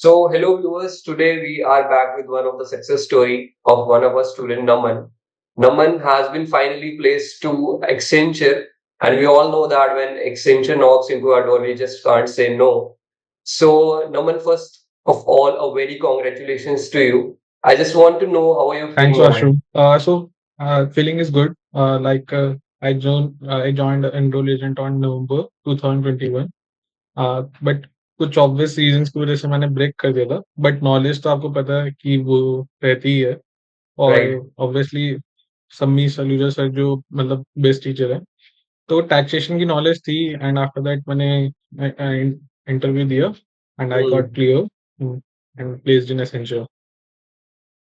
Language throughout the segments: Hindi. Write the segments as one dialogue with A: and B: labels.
A: Hello viewers. Today we are back with one of the success story of one of our student, Naman. Naman has been finally placed to Accenture, and we all know that when Accenture knocks into our door, we just can't say no. So, Naman, first of all, a very congratulations to you. I just want to know how are you
B: Thanks,
A: feeling, Naman?
B: Vashu. Feeling is good. I joined Enroll Agent on November 2021. But कुछ ऑब्वियस रीजंस की वजह से मैंने ब्रेक कर दिया था. बट नॉलेज तो आपको पता है कि वो रहती ही है. और
A: Right.
B: ऑब्वियसली सम्मी सलूजा सर जो मतलब बेस्ट टीचर है, तो टैक्सेशन की नॉलेज थी. एंड आफ्टर दैट मैंने इंटरव्यू दिया and I got
A: Hmm.
B: Clear and placed in essential.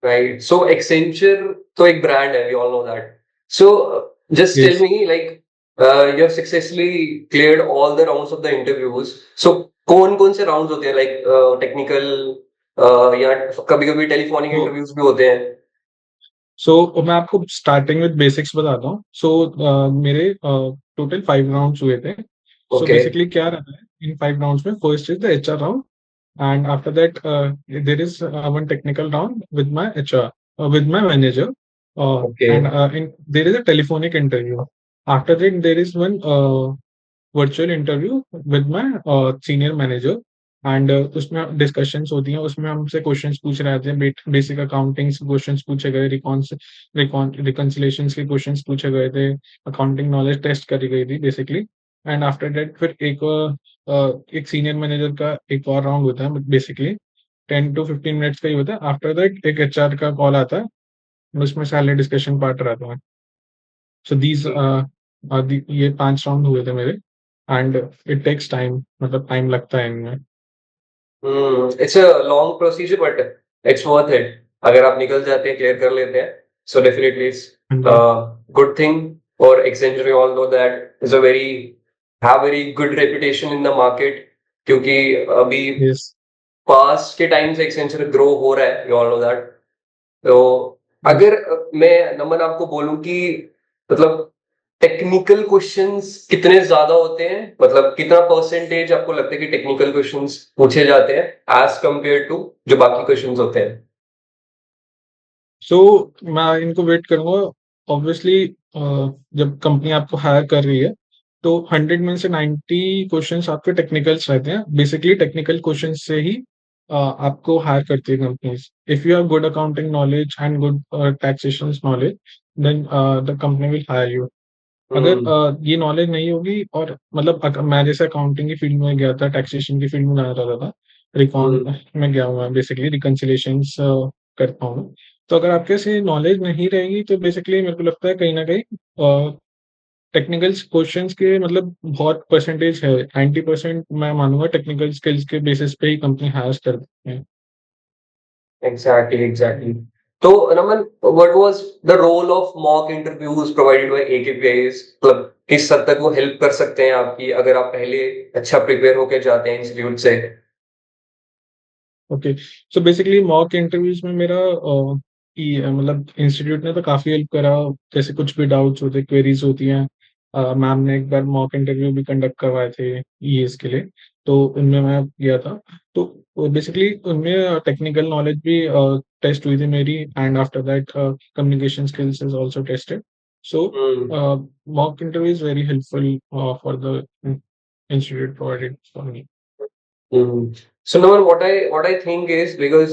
A: Right. So Accenture तो एक brand है, we all know that. So just tell
B: yes.
A: me like you have successfully cleared all the rounds of the interviews. So कौन कौन से rounds होते हैं like technical या कभी कभी telephonic
B: तो
A: interviews भी होते हैं.
B: मैं आपको स्टार्टिंग विद बेसिक्स बताता हूँ. मेरे टोटल 5 राउंड्स हुए थे.
A: Okay.
B: बेसिकली क्या रहता है इन 5 राउंड्स में? First is the HR round, and after that there is one technical round with my HR, with my manager, and
A: Okay.
B: there is a telephonic interview. After that there is one virtual interview with my senior manager. And उसमें डिस्कशंस होती हैं, उसमें हमसे क्वेश्चंस पूछ रहे थे. बेसिक अकाउंटिंग क्वेश्चंस पूछे गए, रिकॉन्सिलेशंस के क्वेश्चंस पूछे गए थे, अकाउंटिंग नॉलेज टेस्ट करी गई थी बेसिकली. एंड आफ्टर दैट फिर एक सीनियर मैनेजर का एक और राउंड होता है. बेसिकली 10 to 15 मिनट्स का ही होता है. आफ्टर दैट एक एचआर का कॉल आता है, उसमें सैलरी डिस्कशन पार्ट रहता है. सो दीज ये 5 राउंड हुए थे मेरे. एंड इट टेक्स टाइम, मतलब टाइम लगता है इनमें.
A: It's a long procedure but it's worth it. अगर आप निकल जाते हैं क्लियर कर लेते हैं so definitely it's
B: हाँ
A: a
B: ji.
A: good thing. For Accenture we all know that is a very good reputation in the market क्योंकि अभी
B: यस.
A: पास्ट के टाइम से Accenture ग्रो हो रहा है, we all know that. तो
B: यस.
A: अगर मैं नमन आपको बोलूं कि मतलब टेक्निकल क्वेश्चंस कितने ज्यादा होते हैं, मतलब कितना परसेंटेज आपको लगता है कि टेक्निकल क्वेश्चंस पूछे जाते हैं एज कंपेयर टू जो बाकी क्वेश्चंस होते हैं.
B: सो मैं इनको वेट करूंगा. ऑब्वियसली जब कंपनी आपको हायर कर रही है, तो 100 में से 90 क्वेश्चंस आपके टेक्निकल्स रहते हैं. बेसिकली टेक्निकल क्वेश्चन से ही आपको हायर करती है companies. If you have good accounting knowledge and good taxation knowledge, then the company will hire you. अगर
A: हम्म.
B: ये नॉलेज नहीं होगी, और मतलब मैं जैसे अकाउंटिंग की फील्ड में गया था, टैक्सेशन की फील्ड में जाना चाहता था, रिकॉन
A: हम्म.
B: में गया हूँ मैं, बेसिकली रिकन्सिलेशंस करता हूँ. तो अगर आपके से नॉलेज नहीं रहेगी, तो बेसिकली मेरे को लगता है कहीं ना कहीं टेक्निकल क्वेश्चंस के मतलब बहुत परसेंटेज है. 90% मैं मानूंगा टेक्निकल स्किल्स के बेसिस पे ही कंपनी हायर करती है.
A: एग्जैक्टली. तो Naman, what was the role of mock interviews provided by AKPIs, मतलब किस हद तक वो हेल्प कर सकते हैं आपकी अगर आप पहले अच्छा प्रिपेयर होकर जाते हैं इंस्टीट्यूट से.
B: ओके. बेसिकली मॉक इंटरव्यूज में मेरा मतलब इंस्टीट्यूट ने तो काफी हेल्प करा. जैसे कुछ भी डाउट्स होते, क्वेरीज होती हैं, मैम ने एक बार मॉक इंटरव्यू भी कंडक्ट करवाए थे ईएस के लिए, तो उनमें मैं गया था. तो बेसिकली उनमें टेक्निकल नॉलेज भी टेस्ट हुई थी मेरी. And after that communication skills is also tested. So
A: hmm.
B: Mock interview is very helpful for the institute provided for me.
A: Hmm. So Naman, what I think is because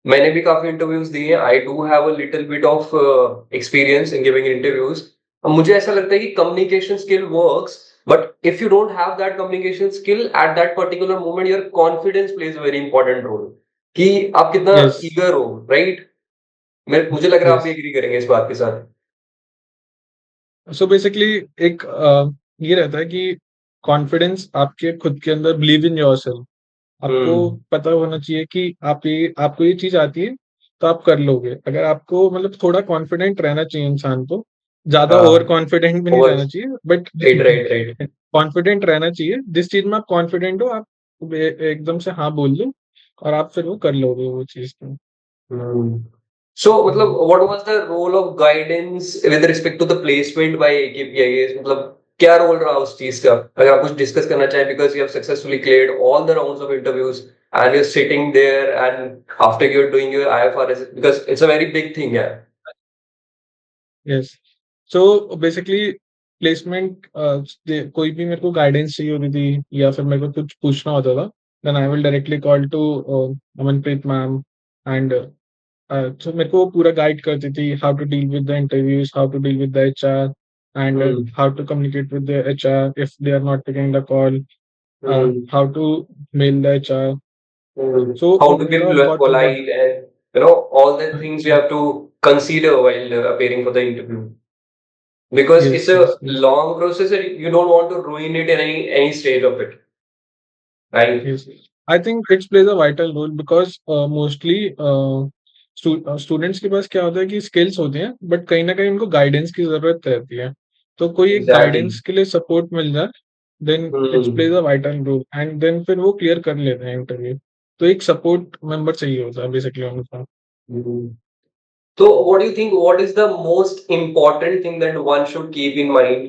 A: मैंने भी काफी इंटरव्यूज दिए हैं, I do have a little bit of experience in giving interviews. मुझे ऐसा लगता है कि communication skill works, but if you don't have that communication skill at that particular moment, your confidence plays a very important role कि आप कितना
B: यस.
A: ईगर हो, राइट? मुझे लग रहा है आप भी
B: यस.
A: एग्री करेंगे इस बात के साथ.
B: बेसिकली एक ये रहता है कि कॉन्फिडेंस आपके खुद के अंदर, बिलीव इन योरसेल्फ. आपको
A: हम्म.
B: पता होना चाहिए कि आपको ये चीज आती है, तो आप कर लोगे. अगर आपको मतलब थोड़ा कॉन्फिडेंट रहना चाहिए इंसान को. ज्यादा ओवर
A: हाँ.
B: कॉन्फिडेंट भी नहीं
A: ओवर.
B: रहना चाहिए, but
A: right, right, right.
B: Confident रहना चाहिए. जिस चीज में आप कॉन्फिडेंट हो, आप एकदम से हाँ बोल दो, और आप फिर वो कर लोगे वो चीज.
A: So, मतलब what was the role of guidance with respect to the placement by AKPIs? मतलब क्या रोल रहा उस चीज का, अगर आप कुछ डिस्कस करना चाहें, because you have successfully cleared all the rounds of interviews and you're sitting there, and after you're doing your IFRS, because it's a very big thing, yeah.
B: Yes. So basically placement कोई भी मेरे को गाइडेंस चाहिए होती थी या फिर मेरे को कुछ पूछना होता था, then I will directly call to Amanpreet ma'am and so मेरे को वो पूरा गाइड करती थी how to deal with the interviews, how to deal with the HR and
A: Hmm.
B: How to communicate with the HR if they are not taking the call,
A: Hmm.
B: How to mail the HR.
A: Hmm.
B: So
A: How to be
B: मेरा बहुत बहुत
A: polite, and all the things we have to consider while appearing for the interview, because
B: yes
A: it's a
B: yes yes
A: long process and you don't want to ruin it in any stage of it, right?
B: Yes, I think it plays a vital role because mostly students के पास क्या होता है कि स्किल्स होते हैं बट कहीं ना कहीं उनको गाइडेंस की जरूरत रहती है। तो कोई एक
A: Exactly.
B: गाइडेंस के लिए सपोर्ट मिल जाए, then it's
A: Hmm.
B: Plays a vital role and then फिर वो क्लियर कर लेते हैं इंटरव्यू। तो एक सपोर्ट मेंबर चाहिए होता है बेसिकली उनका।
A: Hmm. So, what do you think? What is the most important thing that one should keep in mind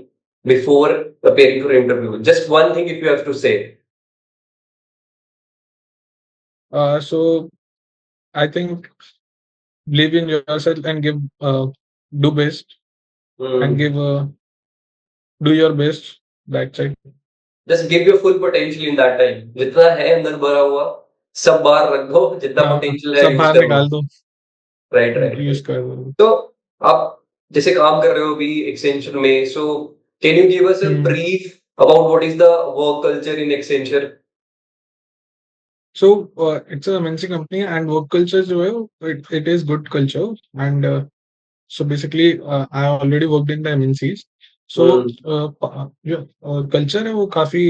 A: before appearing for interview? Just one thing, if you have to say.
B: So I think believe in yourself and give do best and
A: Hmm.
B: Give do your best, that's it.
A: Just give your full potential in that time. जितना है अंदर भरा हुआ, सब बाहर रख दो, जितना potential है
B: सब
A: use
B: बाहर
A: कर लो.
B: निकाल दो,
A: Right, right,
B: यूज
A: right.
B: कर दो।
A: तो आप जैसे काम कर रहे हो अभी Accenture में, so can you give us a
B: Hmm.
A: brief about what is the work culture in Accenture?
B: So it's a MNC company and work culture जो है it is good culture and so basically I already worked in the MNCs, so
A: Hmm.
B: जो culture है वो काफी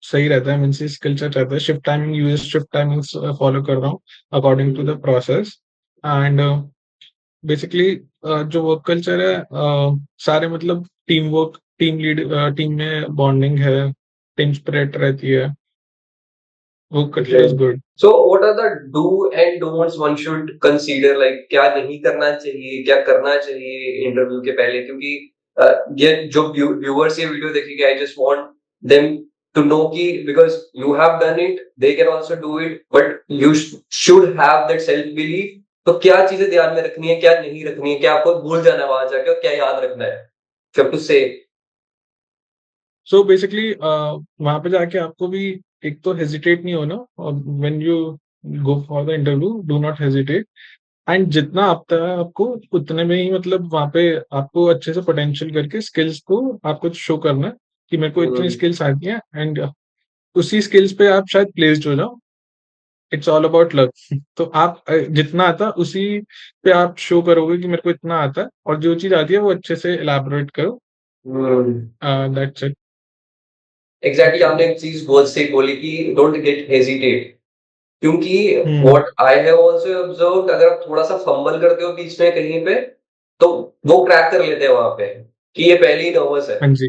B: सही रहता है। MNCs कल्चर रहता है, shift timing US shift timings follow कर रहा हूँ according to the process and basically जो वर्क कल्चर है सारे मतलब team work, team lead, team में बॉन्डिंग है, टीम स्पिरिट रहती है, work culture
A: Okay.
B: Is good.
A: So what are the do and don'ts one should consider, like क्या नहीं करना चाहिए, क्या करना चाहिए इंटरव्यू के पहले, क्योंकि ये जो व्यूअर्स ये वीडियो देखेंगे, I just want them to know कि because you have done it, they can also do it, but you should have that self belief. तो क्या चीजें ध्यान में रखनी है, क्या नहीं रखनी है, क्या आपको भूल जाना है वहां जाके, और क्या याद रखना है, you have to say.
B: So basically वहां पे जाके आपको भी एक तो हेजिटेट नहीं होना, और when you go for the interview do not hesitate and जितना आता है आपको उतने में ही मतलब वहां पे आपको अच्छे से पोटेंशियल करके स्किल्स को आपको शो करना है कि मेरे को इतनी
A: Hmm.
B: स्किल्स आती हैं एंड उसी स्किल्स पे आप शायद प्लेस्ड हो जाओ। It's all about luck. तो आप जितना आता है उसी पे आप शो करोगे कि मेरे को इतना आता है, और जो चीज आती है वो अच्छे से एलैबोरेट करो।
A: Hmm.
B: That's it.
A: एग्जैक्टली, आपने एक चीज बहुत सही बोली कि डोंट गेट हेजिटेट, क्योंकि
B: hmm.
A: What I have also observed, अगर आप थोड़ा सा फंबल करते हो बीच में कहीं पे, तो वो क्रैक कर लेते हैं वहां पे कि ये पहले ही नर्वस है।
B: हाँ जी।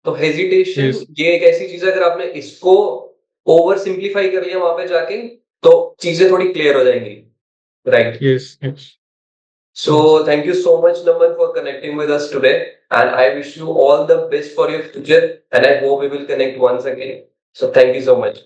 A: तो हेजिटेशन
B: यस
A: ये एक ऐसी चीज है, अगर आपने इसको ओवर सिंप्लीफाई कर लिया वहां पे जाके, तो चीजें थोड़ी क्लियर हो जाएंगी, right?
B: Yes yes
A: So
B: yes.
A: thank you so much, Naman, for connecting with us today, and I wish you all the best for your future, and I hope we will connect once again. So thank you so much.